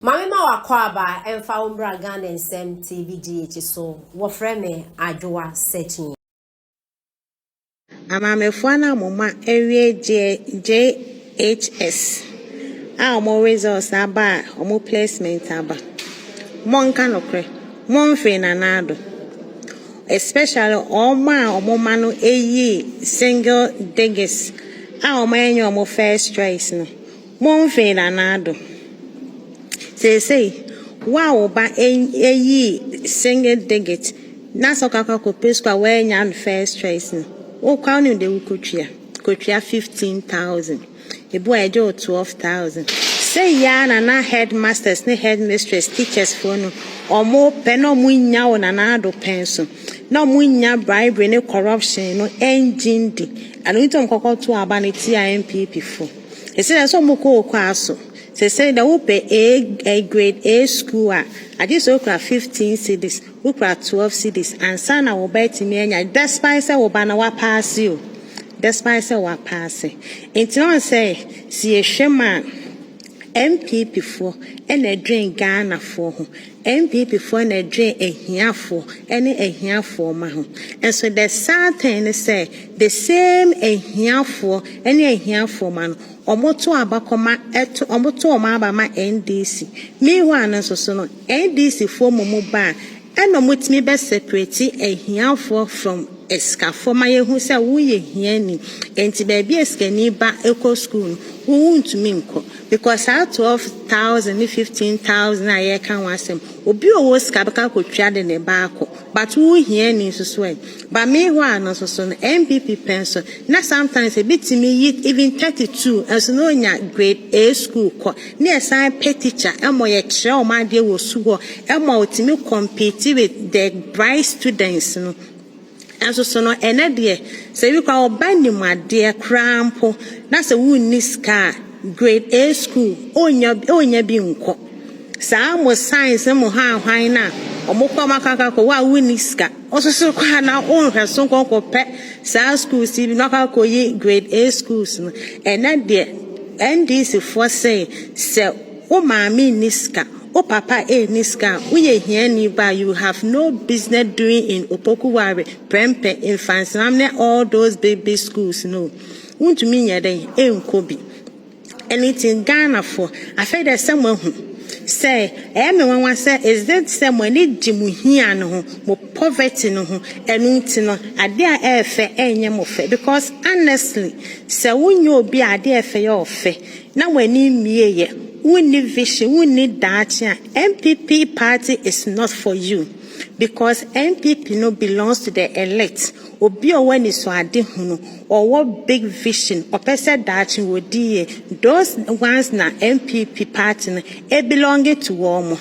Mami ma wakwaba emfa umbra Ghana nsem TVGH so wofre me Addo searching. Amamefo na moma ewie JHS. Omo results aba, omo placement aba. Monka nokre. Monfe na nado. Especially omo manu eyi single digits. Omo enyo omo first choice no. Monfe na nado. Say wow ba eyi single digit. Na so kaka ko peswa we nya first choice no. O kwa ni de ukotria 15,000 ebu ejo 12,000 say ya na headmasters ne headmistress teachers for no omo pe no mu nya wo na ado penso no mu nya bribery ne corruption no engine di anu itom kokoto aba ne TIMPP fo e say so mo ko aso say that we pay a grade A school I just okra 15 cedis, okra 12 cedis, and sana will bet me enya. Despite say we bana wa pass you, despite say wa pass. It's not say see a shema MPP for and a drain Ghana for MPP for and a drain a here for any a here for maho. And so the sad thing say the same a here for any a here for man. Omoto abakoma eto omoto omaba ma NDC me hu ananso so no NDC for momo ba eno motimi be separate ehiafo from eskafo ma yehu se wo ye hiani enti ba bi eskani ba eco school wo ntumi nko because out of 12,000 15,000 aye kan wasem obi owo ska beka kotwa de ne ba akọ but wo hiani so so but me hu ananso so no MPP pension na sometimes a bit me even 32 as no nya grade A school ko na assign pay teacher emo ye kire o ma de wo sugo emo otimi compete with the bright students no and so no enede say we kwa obani made krampo na say wo ni ska grade A school onya bi nko sa mo science mo hwan na omukwa makaka ko wa wini ska ososo kwa na onhwe so nkonko pe sa school si bi nakako yi grade A schools no enede NDC for say o maami niska o papa niska uye hiani ba you have no business doing in Opokuware Prempe infants all those baby schools no untumi nyeden enkobi anything Ghana for I feel that someone who say me wan say is that someone need jimuhia no ho mo poverty no ho enu nti no ade a efe enye mo fe because honestly say wunyo obi ade efe ye ofe na wani mieye wuni vision wuni dacha MPP party is not for you because MPP no belongs to the elite obi o wani so ade hunu or what big vision or person dacha wodi those ones na MPP party no e belong to womo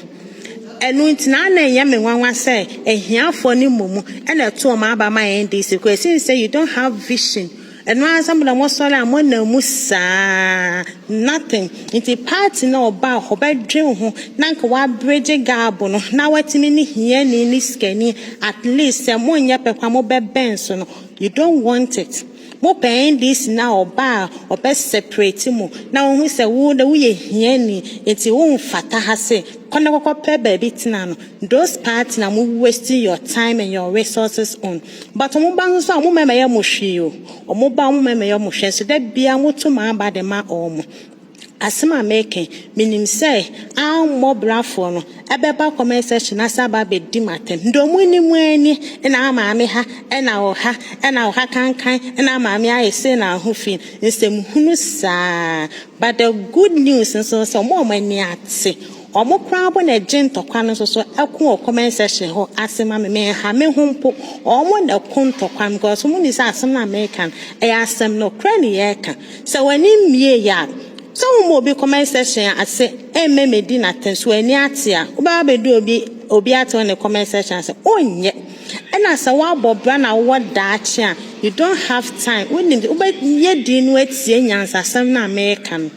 enu ntina na enye me wanwa say ehiafo ni momu and e to ma aba ma NDC because say you don't have vision and when somebody wants to learn more na musa nothing inti party na oba obedwen ho na nka wa bridge gap no na watimi ni hia ni skani at least mo nya pekwa mo be benso no you don't want it mo paying this now oba obe separate mo na wo hu se wo da wo ye hia ni inti wo mfata ha se kona kokope baby tina no those parts na mo wasting your time and your resources on but mo ban so mo mema ye mo hwie o mo ba mo mema ye mo hwie so da bia mo to ma ba de ma o mo asema making minim say mo brafo no ebeba comment section na saba be di matem ndo mu ni mu ani na amaame ha na o ha kankan na amaame aye say na ho fin nsem hunu saa but the good news so mo mani ate omo krabo na gentokwa no so ekwo comment section ho asema me ha me humpo omo na kontokwa because mo ni say asem na American asem no krani yeka so wani mie ya so mo be comment section ase me di na tenso ani ate a oba be do obi ate on the comment section ase onye na sa wa bobra na wo daache a you don't have time when oba ye di no atie nyansa asem na American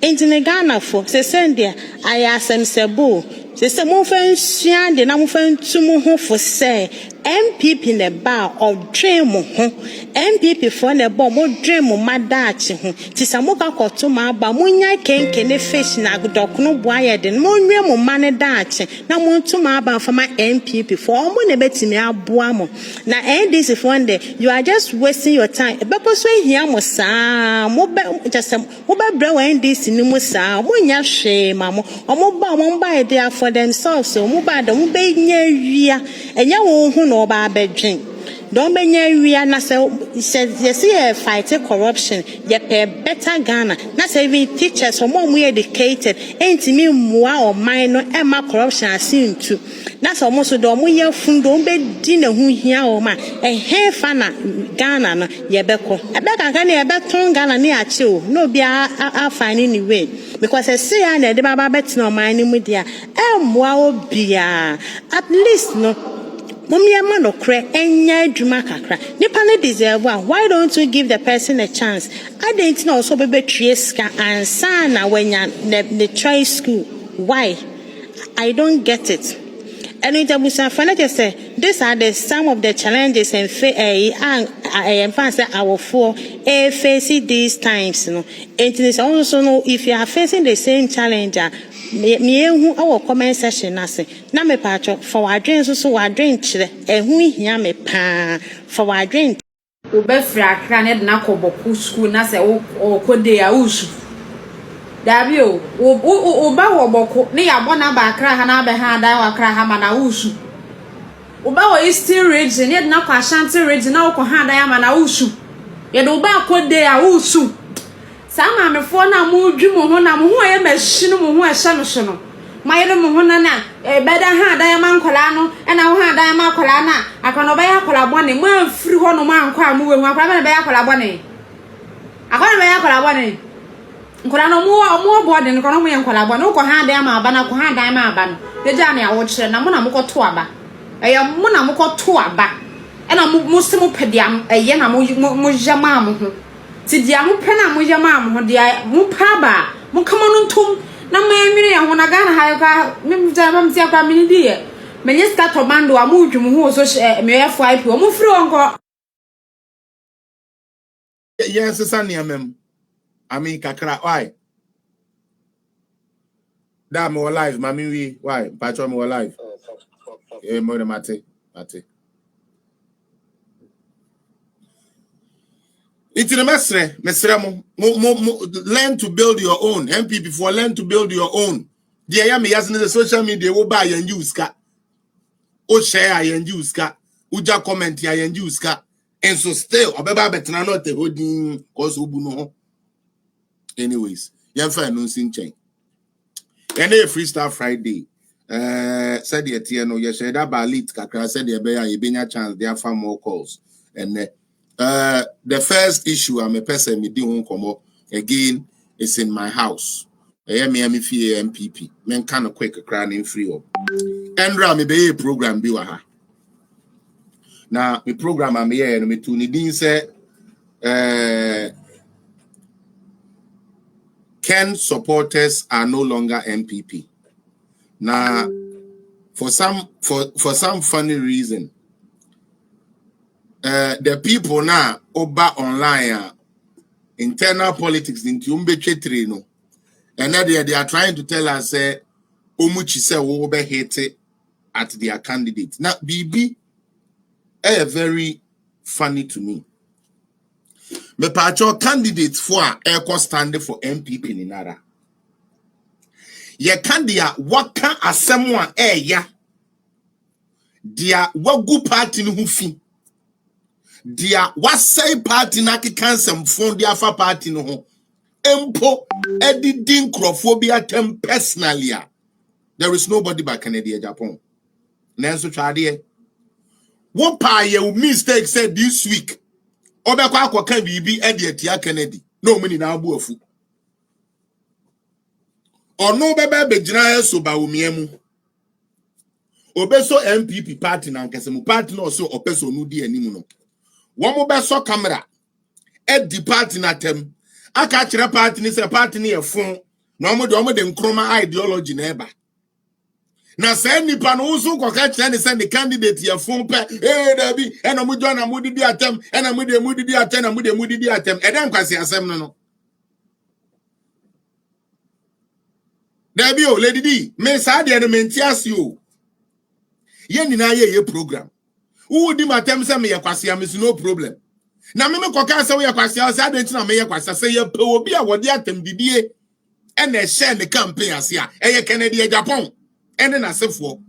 enti Ghana for se send there I asem sebo se mo fa nsua de na mo fa ntum ho fo se MPP ne ba of dream ho MPP for ne bo mo dream ma dachi ho ti sa mo ka koto ma ba mo nya kenke ne fish na dokono boaye de mo nwe mo ma ne dachi na mo ntu ma ba fa ma MPP for mo ne betimi aboa mo na NDC for nde you are just wasting your time e be so hia mo saa mo be just mo be bra wa NDC ni mo saa mo nya hwe ma mo mo ba they are for themselves so mo ba de mo be nya wia enya wo hu no ba bedwen don't be nya wia na say you fight corruption you pay better Ghana na say even teachers for more educated ain't me mua or minor e ma corruption asin too na so mo so do mo ye fundo be di na hu hia o ma e he fa na Ghana no ye be ko e be kan na ye be ton Ghana ni ache o no be a fine anyway because I see na de baba bet no man ni mu dia e mua obia at least no Mumia no cre enya adwuma kakra nipa ne deserve why don't you give the person a chance Aden na also be trie ska ansa na wenya the try school why I don't get it and it abusa fana say these are the some of the challenges and say our for face these times no it is also know if you are facing the same challenge me ehu our comment section na say na me pacho for wadwen so wadwen kire ehu hia me pa for wadwen o be fra akra ne na koboku school na say o kode ya usu dabi o ba wo boko ne ya bona ba akra ha na be ha dan wa akra ha ma na usu o ba wo eastern region ne na kwa Ashanti region na wo ha dan ma na usu ye do ba kode ya usu sama me fo na mu dwumo ho na mo ho ye machine mo ho ehye no hye no mayere mo ho na beda ha dan ma nkola no na ho ha dan ma kola na akono ba ya kola bone mo afiri ho no ma nkwa mo wehu akora ba ya kola bone akora ba ya kola bone nkola no mo bode no kono mo ye nkola bone ko ha dan ma aba na ko ha dan ma aba no de ja na ya wo kire na mo na mo ko to aba mo na mo ko to aba na mo se mo pediam na mo jama mo ho ti dia mo pena mo jama mo dia mo pa ba mo kama no ntom na mo emire ya ho na Ghana ha ka me jama mo ti akwa me di ye me nye start mando a mo dwum ho so me ye FIP mo firi onko yes sani amem ami kakra why da mo live mami wi why patcho mo live mo de mate It's in the mesre learn to build your own. MPP for learn to build your own. The I am the social media will buy and use ka. O share and use ka. Uja comment ya and use ka. And so still obeba betina not the holding cause ubuno. Anyways, yan fa no sin chain. And a freestyle Friday. Said the TNO you share that balit kakra said the bear you been a chance there for more calls. And the first issue I'm a person me doing come again is in my house. I am fee MPP. Men kind of quick crying free up. Andra me be a program be wa. Now me program am here and me to need say Ken supporters are no longer MPP. Now for some funny reason the people now over online internal politics into umbetwe no. And now they are trying to tell us Omuchi say we be hate at their candidate. Now BB very funny to me. Me pacho candidate for air stand for MPP in Nara. Ye candia what can a someone ya dia what good party no fi dia what say party na can some phone dia fa party no ho empo editing crophobia tem personally. There is nobody but Canada, Japan. Nanso twade. What pa ye mistake said this week? Obekwa akoka bibi e de atia Kennedy. No money na abu afu. Ono bebe begina eso ba omiemu. Obeso MPP party na nkese mu party no so opeso no di animu no. Wo mo beso camera e di party na tem. Aka kire party ni se party ni e fon. Na omo de nkroma ideology na eba. Na say nipa no so ko ka kire ne say the candidate ye fon pe Dabi e na mujo na mudidi atem e na mudidi atem na mudidi atem e den kwase asem no Dabi o Lady D me sa de no mentiasi o ye nyina ye program who di matem say me ye kwase am no problem na me ko ka say we ye kwase say Aden na me ye kwase say ye pe obi a wodi atem didie e na share the campaign ase a e ye Kennedy Japan ene na sefo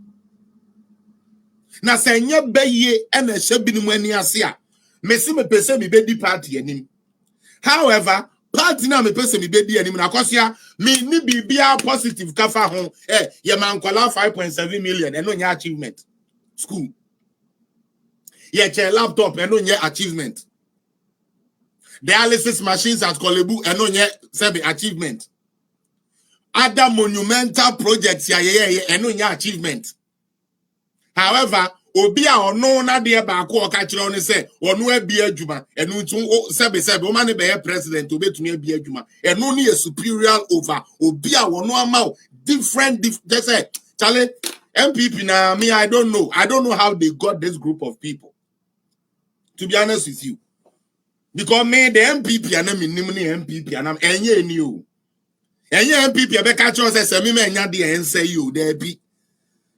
na senye beye ena hye binim ani ase a mesi me pese me bedi party anim however party na me pese me bedi anim na kosia me ni bibia positive kafa ho ye mankola 5.7 million eno nya achievement school ye che laptop eno nya achievement dialysis machines at Kolebu eno nya sebe achievement other monumental projects ya ye eno nya achievement. However, obi a ono na de ba ko ka kire onu se onu abi adwuma enu tun sebe o ma ne be president obetumi abi adwuma enu ne superior over obi a wono ama different just say chale MPP na me I don't know how they got this group of people, to be honest with you, because me the MPP and me nim ne MPP and am enye eni o enye MPP e be ka kire se me enya de ense yi o there be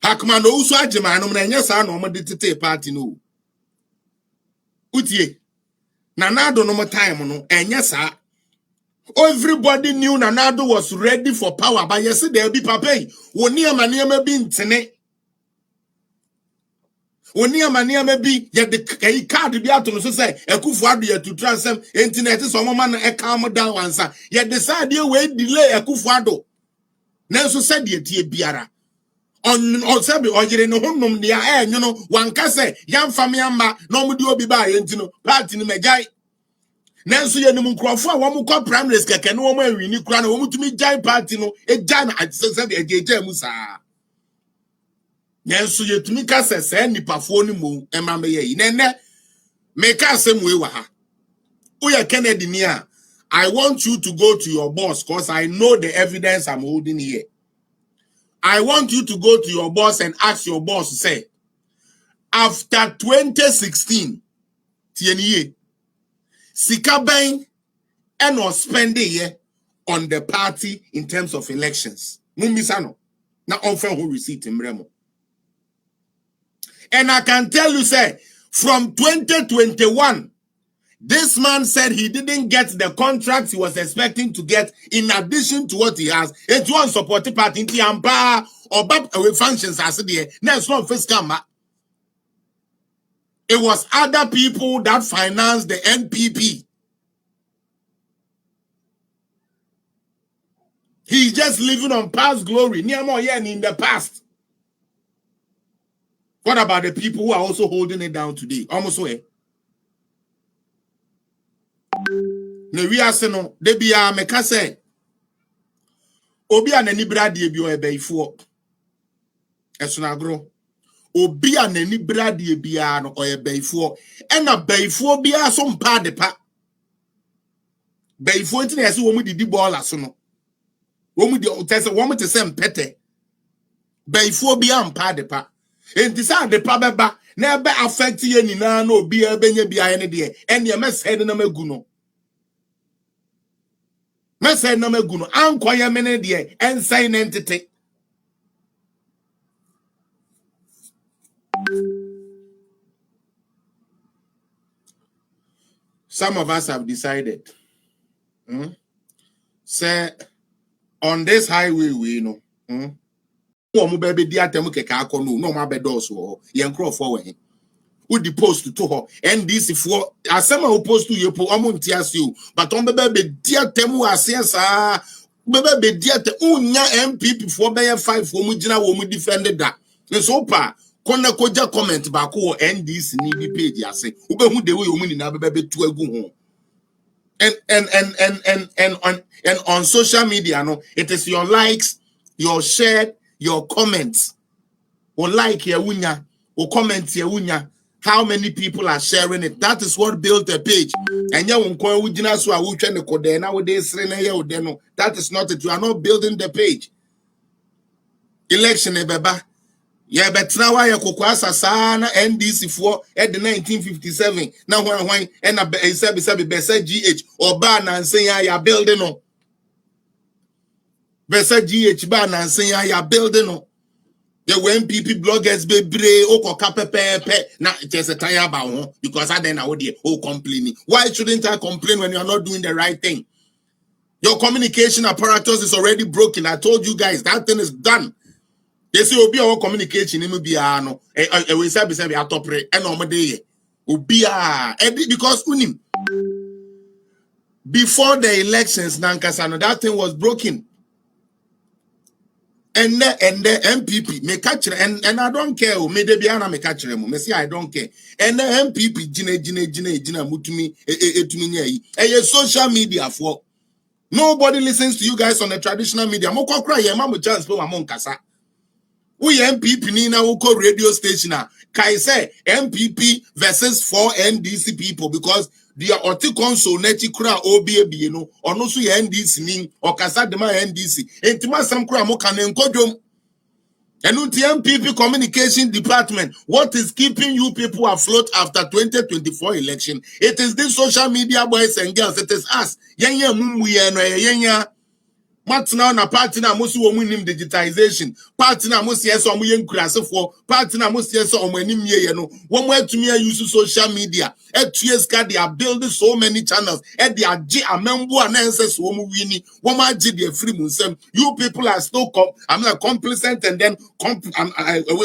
Hakman no so agema no na enye sa na omde tete party no utie na Addo no time no enye sa everybody knew na Addo was ready for power but yes there be papa woni amaniama bi ntene woni amaniama bi ye de kai card bi ato no so say Akufo Addo ye to transem internet so mama na e calm down wansa ye decide we delay Akufo Addo na so said ye tie biara on sabi ojire no honnom dia no wanka se yamfa me amba na omudi obi ba ye ntino party ni megai nanso ye nim nkrofo a wo mkọ primaries keke no wo ma wini kura na wo mutumi jai party no ejai na sabi ejeje mu saa nanso ye tumi ka se nipafo ni mo ema me ye nene me ka se mu e wa ha uye Kennedy ni a I want you to go to your boss cause I know the evidence I'm holding here. I want you to go to your boss and ask your boss, say, after 2016, TNE, Sikaben and or spending on the party in terms of elections. Mumisano. Now, often who receipt in Bremo. And I can tell you, say, from 2021, this man said he didn't get the contracts he was expecting to get in addition to what he has. It was supported party in Tiamba or back functions as there. Now it's not first come. It was other people that financed the NPP. He's just living on past glory. Near more in the past. What about the people who are also holding it down today? Almost way. Ne we ase no de bia meka se obi anani brade bi o ebeifo esonagro obi anani brade bia no o ebeifo ena beifo bia so mpa de pa beifo nti na yesi wo mu didi ball aso no wo mu di tese wo mu tese mpete beifo bia mpa de pa enti sa de pa beba na ebe affect ye nyina na obi ebenya bia ne de ene ye mese de na magu no message no maguno ankoye mene de ensign entity. Some of us have decided say on this highway we know omo bebe di atem keka akono no ma bedos wo ye nkrofo we who the post to her NDC for asema who post to you omo ntiase o but on bebe di atem ase sa bebe di atem unya MPP for be 5 wo mu gina wo mu defend da so pa kona koja comment ba ko NDC ni bi page ase wo be hu de we wo mu ni na bebe tu agu ho and on social media no it is your likes, your share, your comments or like ya wunya or comment ya wunya. How many people are sharing it? That is what built a page. And that is not it. You are not building the page. Election ebeba. Yeah, but now I kokwasa sana NDC for at the 1957. Now when and a sabi besa GH or ban and say ya building on. Besa GH ban and say ya building on. The when people bloggers be brave or pepe now just a tire about because I then I would complaining. Why shouldn't I complain when you're not doing the right thing? Your communication apparatus is already broken. I told you guys that thing is done. They say obi our communication in be no we say be atopre and no dey obi because unim before the elections nankasa that thing was broken and the MPP me catch and I don't care me dey bia na me catch them me say I don't care and the MPP gina mutumi etumi nyai e social media for nobody listens to you guys on the traditional media mo kokra ye ma mo chance pe wa mo nkasa. We MPP Nina Uko radio station. Kai say MPP versus 4 NDC people because they are Otikonsol Netikra OBAB, you know, or no see NDC ning or Kasadema NDC. Intima some kra mo kanen kodum. And the MPP communication department, what is keeping you people afloat after 2024 election? It is this social media boys and girls. It is us. Yenya mumwe no yenya. Matna na party na musu wo munim digitization party na musu yeso omo ye nkurasefo party na musu yeso omo anim ye no wo mo atumi use social media etues ka they are building so many channels and they are amembo anenses wo mo wini wo ma agi the free munsem. You people are still complacent and then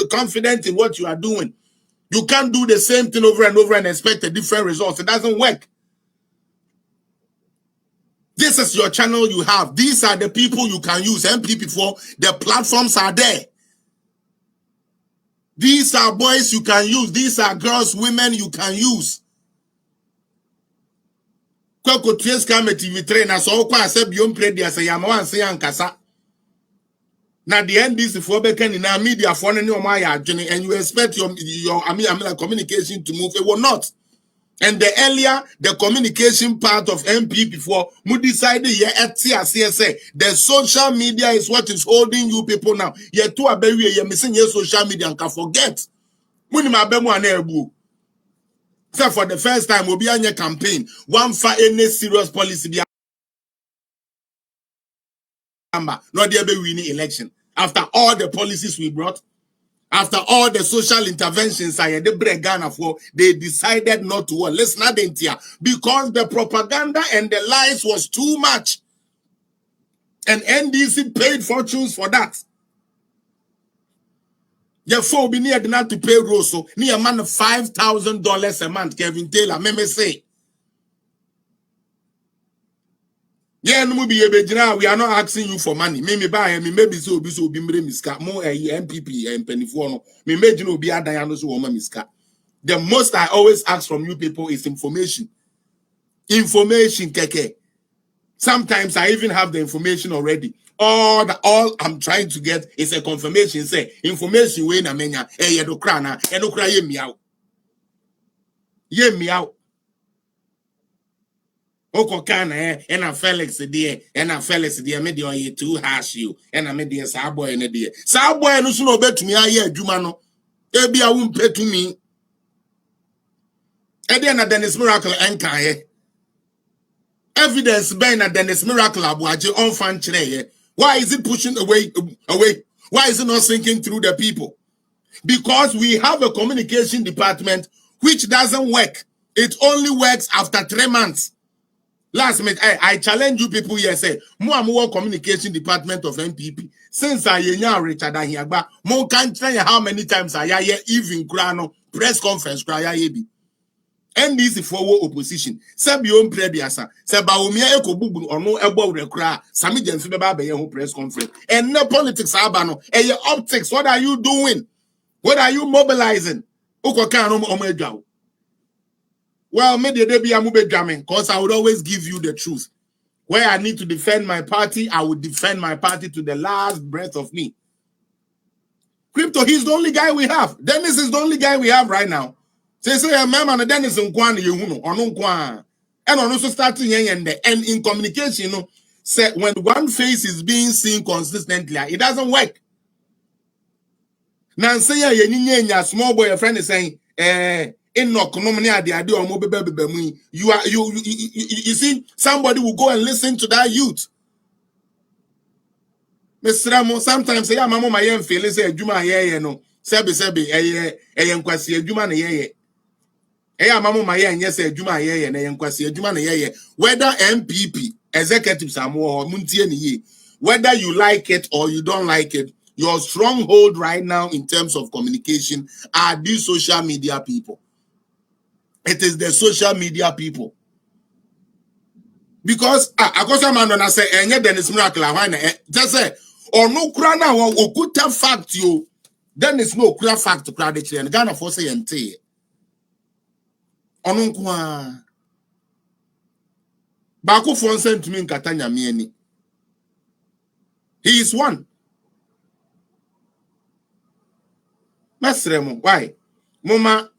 confident in what you are doing. You can't do the same thing over and over and expect a different result. It doesn't work. This is your channel you have. These are the people you can use. MPP for the platforms are there. These are boys you can use. These are girls, women you can use. Kwako trace camera TV trainer so kwa say biom play there say yama say ankasa. Na the NDC for beken in our media for any o my adwene and you expect your communication to move. It will not. And the earlier the communication part of MP before we decided the social media is what is holding you people now. Ye to abewe ye missing your social media and can forget. So for the first time we'll be on your campaign. One for any serious policy be not the winning election. After all the policies we brought. After all the social interventions I had Ghana for, they decided not to work. Listen, I didn't hear because the propaganda and the lies was too much. And NDC paid fortunes for that. Therefore, we need not to pay Rosso, near man $5,000 a month, Kevin Taylor, me say. Yeah, no be we are not asking you for money. Me buy me maybe so be miska mo MPP and penny me made no be adayano so miska. The most I always ask from you people is information. Information, keke. Sometimes I even have the information already. All I'm trying to get is a confirmation. Say information we na menya yedokra na enokra ye miao. Ye miao. Oko kana and a Felix there and a Felix there me dey you too harsh you and I made the sa boy na there. Sa boy no so no betumi aye adwuma no. E bia wo mpe to me. E dey na Dennis Miracle enkan evidence being that Dennis Miracle abuaje on fan chire. Why is it pushing away? Why is it not sinking through the people? Because we have a communication department which doesn't work. It only works after 3 months. Last minute, I challenge you people here, say, more communication department of MPP. Since I Richard Ahiagba, more can't tell you how many times I hear even Grano press conference cry. NDC for opposition. Sabiom Prebiasa, Sabaumia Ekobubu or no elbow recra, Sami Jenfibaba Bayo press conference. And no politics abano. And your optics, what are you doing? What are you mobilizing? Ukokano Omega. Well, maybe there be a mube jamming, because I would always give you the truth. Where I need to defend my party, I would defend my party to the last breath of me. Crypto, he's the only guy we have. Dennis is the only guy we have right now. Say a man and Dennis in Kwan Yuno or no Kwan. And also starting and in communication, you know, say when one face is being seen consistently, it doesn't work. Nancy ya yenye small boy a friend is saying Enoch no money ade or mobile you see somebody will go and listen to that youth. Mr. Ramo sometimes say mama my yen feel say adwuma ye no sebi nkwasi adwuma na ye mama my yen yes adwuma ye na nkwasi adwuma na ye whether MPP executives are more muntie ne ye whether you like it or you don't like it. Your stronghold right now in terms of communication are these social media people. It is the social media people. Because akosa man na say enye Dennis Miracle why na just say or no kura na okuta fact you then is no kura fact kura de kire Ghana for say ente onu nko a ba ko fon sentimi nkata nyame ani. He is one. Masremo why mama